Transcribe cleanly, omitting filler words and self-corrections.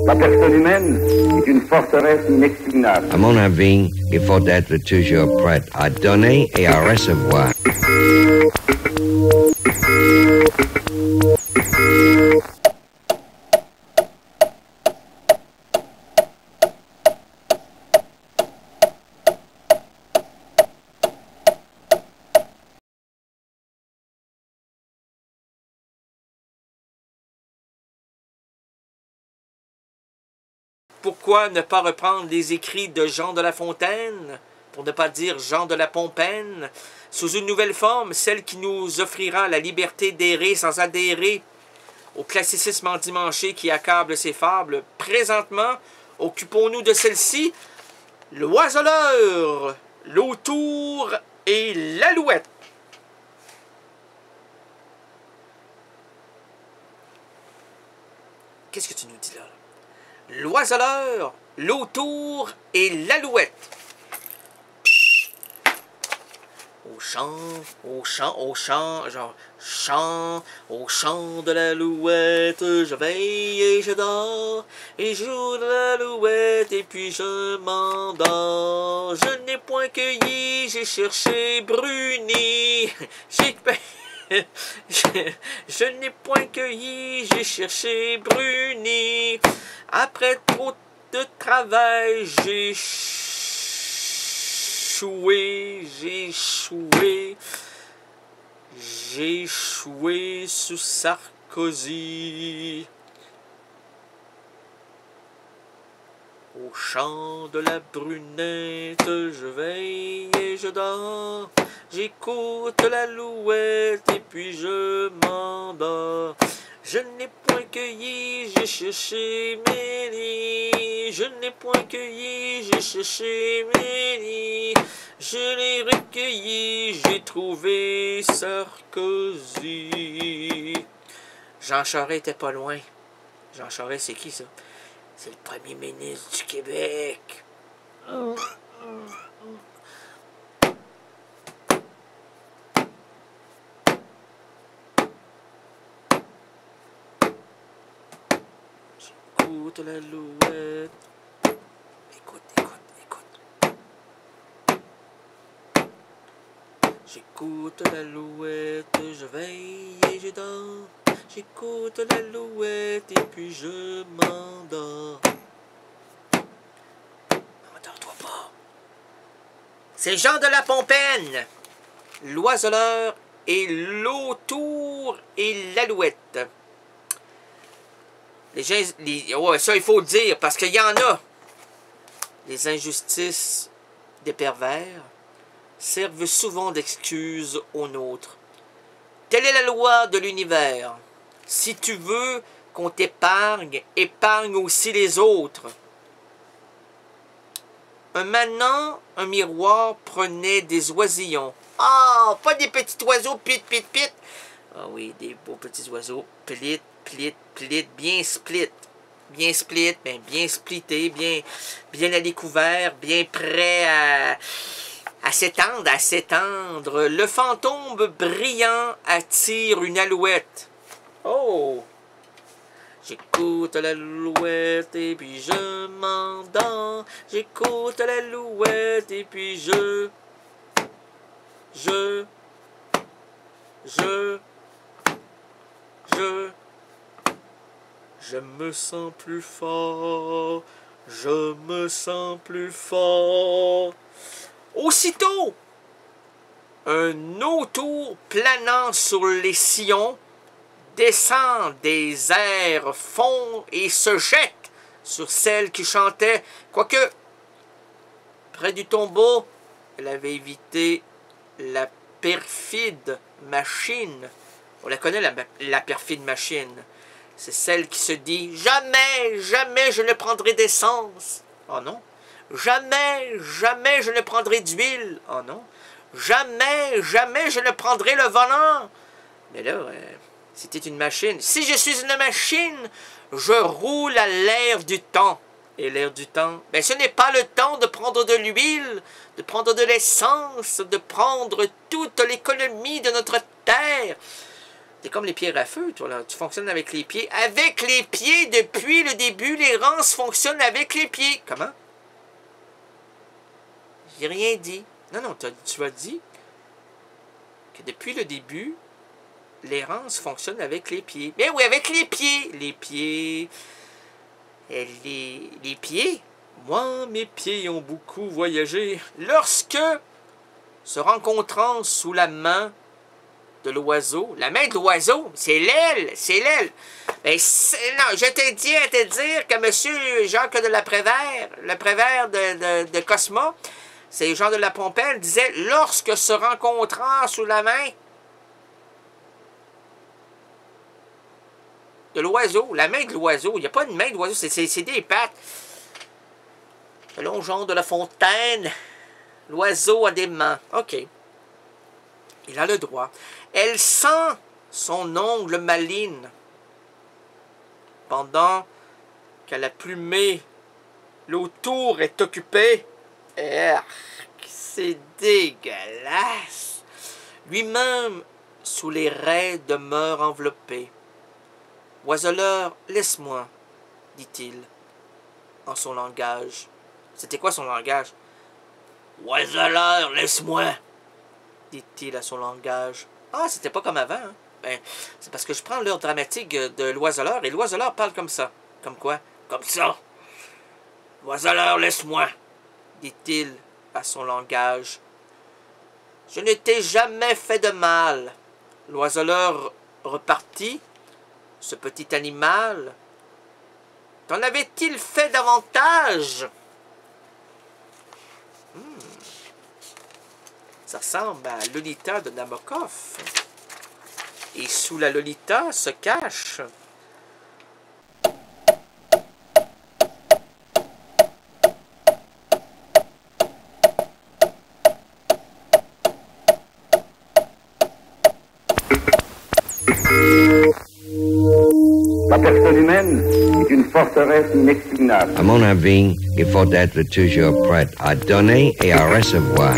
La personne humaine est une forteresse inexpugnable. À mon avis, il faut être toujours prêt à donner et à recevoir. Pourquoi ne pas reprendre les écrits de Jean de La Fontaine, pour ne pas dire Jean de La Pompaine, sous une nouvelle forme, celle qui nous offrira la liberté d'errer sans adhérer au classicisme endimanché qui accable ses fables. Présentement, occupons-nous de celle-ci, l'oiseleur, l'autour et l'alouette. Qu'est-ce que tu nous dis là? L'oiseleur, l'autour et l'alouette. Au chant, au chant, au chant, genre chant, au chant de l'alouette, je veille et je dors, et je joue de l'alouette, et puis je m'endors. Je n'ai point cueilli, j'ai cherché bruni, je n'ai point cueilli, j'ai cherché bruni. Après trop de travail, j'ai échoué sous Sarkozy. Au chant de la brunette, je veille et je dors. J'écoute l'alouette et puis je m'endors. Je n'ai point cueilli, j'ai cherché Mélie. Je n'ai point cueilli, j'ai cherché Mélie. Je l'ai recueilli, j'ai trouvé Sarkozy. Jean Charest était pas loin. Jean Charest, c'est qui ça? C'est le premier ministre du Québec. J'écoute l'alouette. Écoute. J'écoute l'alouette, je veille et je dors. J'écoute l'alouette et puis je m'endors. Endors-toi pas. C'est Jean de La Pompaine, l'oiseleur et l'autour et l'alouette. Ouais, ça, il faut le dire, parce qu'il y en a. Les injustices des pervers servent souvent d'excuse aux nôtres. Telle est la loi de l'univers. Si tu veux qu'on t'épargne, épargne aussi les autres. Maintenant, un miroir prenait des oisillons. Ah, pas des petits oiseaux, pit. Ah oui, des beaux petits oiseaux, plit, bien split. Bien split, bien splitté, bien à découvert, bien prêt à s'étendre. Le fantôme brillant attire une alouette. Oh! J'écoute l'alouette et puis je m'endors. J'écoute l'alouette et puis je me sens plus fort. Je me sens plus fort. Aussitôt, un autour planant sur les sillons descend des airs, fond et se jette sur celle qui chantait. Quoique, près du tombeau, elle avait évité la perfide machine. On la connaît, la perfide machine. C'est celle qui se dit « Jamais, jamais je ne prendrai d'essence. » Oh non. « Jamais, jamais je ne prendrai d'huile. » Oh non. « Jamais, jamais je ne prendrai le volant. » Mais là, c'était une machine. « Si je suis une machine, je roule à l'air du temps. » Et l'air du temps, ben ce n'est pas le temps de prendre de l'huile, de prendre de l'essence, de prendre toute l'économie de notre terre. T'es comme les pierres à feu, toi, là. Tu fonctionnes avec les pieds. Avec les pieds, depuis le début, les rances fonctionnent avec les pieds. Comment? J'ai rien dit. Non, tu as dit que depuis le début, l'errance fonctionne avec les pieds. Mais oui, avec les pieds. Les pieds. Les pieds. Moi, mes pieds ont beaucoup voyagé. Lorsque, se rencontrant sous la main de l'oiseau, la main de l'oiseau, c'est l'aile. Ben, non, je t'ai dit à te dire que M. Jacques de la Prévert, le Prévert de Cosma, c'est Jean de la Pompelle, disait, lorsque se rencontrant sous la main de l'oiseau, la main de l'oiseau, il n'y a pas une main de l'oiseau, c'est des pattes. Selon Jean de La Fontaine, l'oiseau a des mains. OK. Il a le droit. Elle sent son ongle maligne pendant que la plumée, l'autour est occupée. C'est dégueulasse. Lui-même, sous les raies, demeure enveloppé. Oiseleur, laisse-moi, dit-il, en son langage. C'était quoi son langage? Oiseleur, laisse-moi, dit-il à son langage. Ah, c'était pas comme avant, hein? Ben, c'est parce que je prends l'heure dramatique de l'oiseleur, et l'oiseleur parle comme ça. Comme quoi? Comme ça. Oiseleur, laisse-moi, dit-il à son langage. Je ne t'ai jamais fait de mal. L'oiseleur repartit. Ce petit animal, t'en avait-il fait davantage? Ça ressemble à Lolita de Nabokov. Et sous la Lolita se cache... La personne humaine est une forteresse inexpugnable. À mon avis, il faut être toujours prêt à donner et à recevoir.